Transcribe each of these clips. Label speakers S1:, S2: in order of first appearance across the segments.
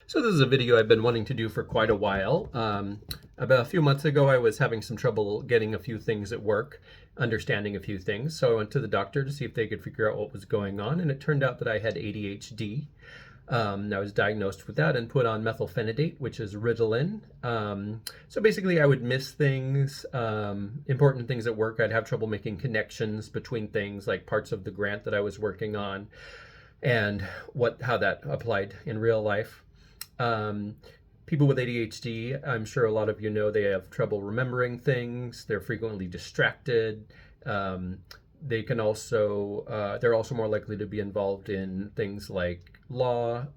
S1: So this is a video I've been wanting to do for quite a while. About a few months ago, I was having some trouble getting a few things at work, understanding a few things. So I went to the doctor to see if they could figure out what was going on, and it turned out that I had ADHD. I was diagnosed with that and put on methylphenidate, which is Ritalin. So basically, I would miss things, important things at work. I'd have trouble making connections between things like parts of the grant that I was working on and how that applied in real life. People with ADHD, I'm sure a lot of you know, they have trouble remembering things. They're frequently distracted. They can also, they're also more likely to be involved in things like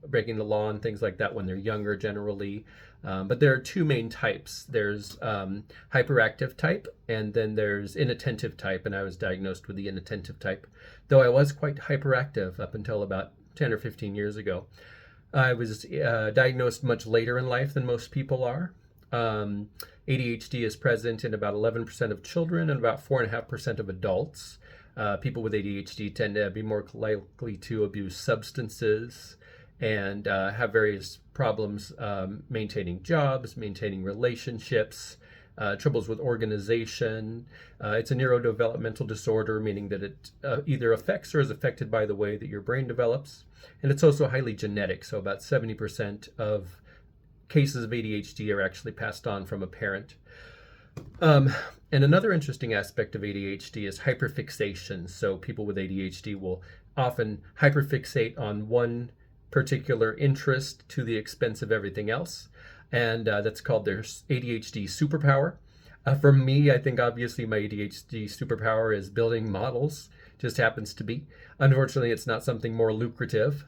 S1: breaking the law and things like that when they're younger generally. But there are two main types. There's hyperactive type, and then there's inattentive type, and I was diagnosed with the inattentive type, though I was quite hyperactive up until about 10 or 15 years ago. I was diagnosed much later in life than most people are. ADHD is present in about 11% of children and about 4.5% of adults. People with ADHD tend to be more likely to abuse substances and have various problems maintaining jobs, maintaining relationships, troubles with organization. It's a neurodevelopmental disorder, meaning that it either affects or is affected by the way that your brain develops. And it's also highly genetic, so about 70% of cases of ADHD are actually passed on from a parent. And another interesting aspect of ADHD is hyperfixation. So people with ADHD will often hyperfixate on one particular interest to the expense of everything else. And that's called their ADHD superpower. For me, I think obviously my ADHD superpower is building models. Just happens to be. Unfortunately, it's not something more lucrative.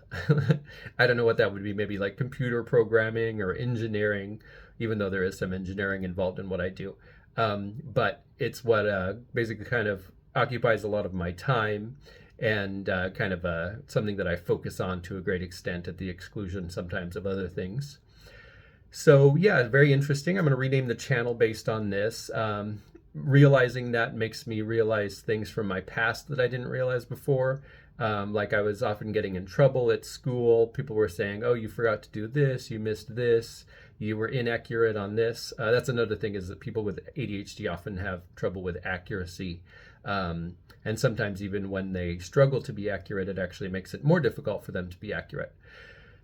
S1: I don't know what that would be, maybe like computer programming or engineering, even though there is some engineering involved in what I do. But it's what basically kind of occupies a lot of my time and kind of something that I focus on to a great extent at the exclusion sometimes of other things. So yeah, very interesting. I'm going to rename the channel based on this. Realizing that makes me realize things from my past that I didn't realize before. Like I was often getting in trouble at school. People were saying, oh, you forgot to do this, you missed this, you were inaccurate on this. That's another thing, is that people with ADHD often have trouble with accuracy. And sometimes even when they struggle to be accurate, it actually makes it more difficult for them to be accurate.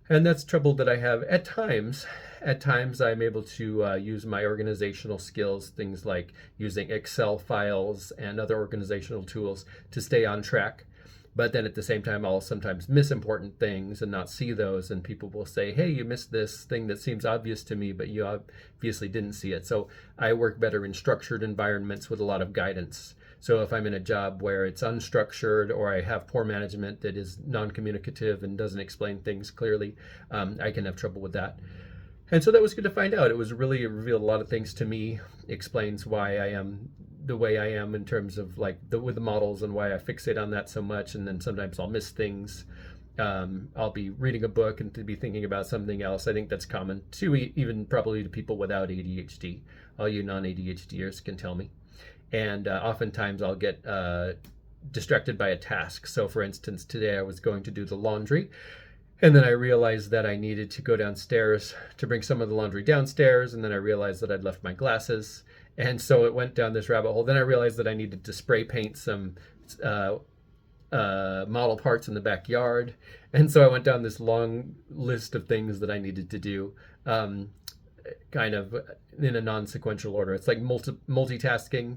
S1: And that's trouble that I have at times. At times I'm able to use my organizational skills, things like using Excel files and other organizational tools to stay on track. But then at the same time, I'll sometimes miss important things and not see those. And people will say, hey, you missed this thing that seems obvious to me, but you obviously didn't see it. So I work better in structured environments with a lot of guidance. So if I'm in a job where it's unstructured or I have poor management that is non-communicative and doesn't explain things clearly, I can have trouble with that. And so that was good to find out. It revealed a lot of things to me, explains why I am the way I am in terms of like with the models and why I fixate on that so much. And then sometimes I'll miss things. I'll be reading a book and to be thinking about something else. I think that's common to even probably to people without ADHD. All you non-ADHDers can tell me. And oftentimes I'll get distracted by a task. So for instance, today I was going to do the laundry, and then I realized that I needed to go downstairs to bring some of the laundry downstairs, and then I realized that I'd left my glasses, and so it went down this rabbit hole. Then I realized that I needed to spray paint some model parts in the backyard, and so I went down this long list of things that I needed to do, kind of in a non-sequential order. It's like multitasking,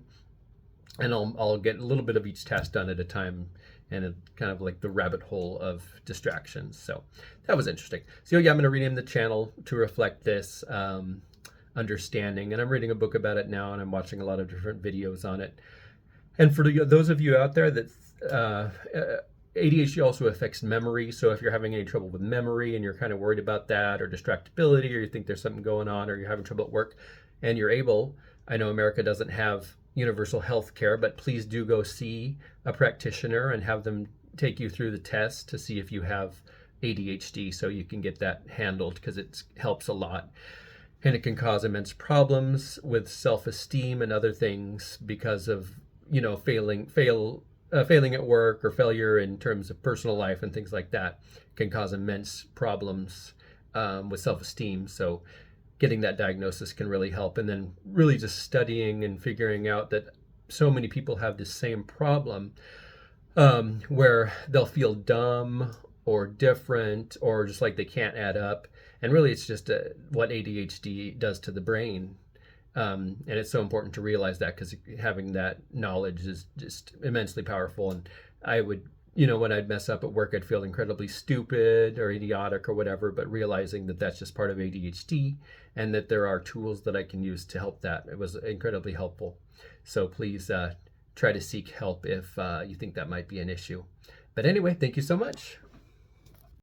S1: and I'll get a little bit of each task done at a time, and it kind of like the rabbit hole of distractions. So that was interesting. So yeah, I'm going to rename the channel to reflect this understanding, and I'm reading a book about it now, and I'm watching a lot of different videos on it. And for those of you out there that ADHD also affects memory. So if you're having any trouble with memory and you're kind of worried about that, or distractibility, or you think there's something going on, or you're having trouble at work and you're able, I know America doesn't have universal health care, but please do go see a practitioner and have them take you through the test to see if you have ADHD so you can get that handled, because it helps a lot. And it can cause immense problems with self-esteem and other things because of, failing at work or failure in terms of personal life and things like that can cause immense problems with self-esteem. So getting that diagnosis can really help. And then really just studying and figuring out that so many people have this same problem, where they'll feel dumb or different or just like they can't add up. And really, it's just what ADHD does to the brain. And it's so important to realize that, because having that knowledge is just immensely powerful. And I would, when I'd mess up at work, I'd feel incredibly stupid or idiotic or whatever, but realizing that that's just part of ADHD and that there are tools that I can use to help that. It was incredibly helpful. So please try to seek help if you think that might be an issue. But anyway, thank you so much.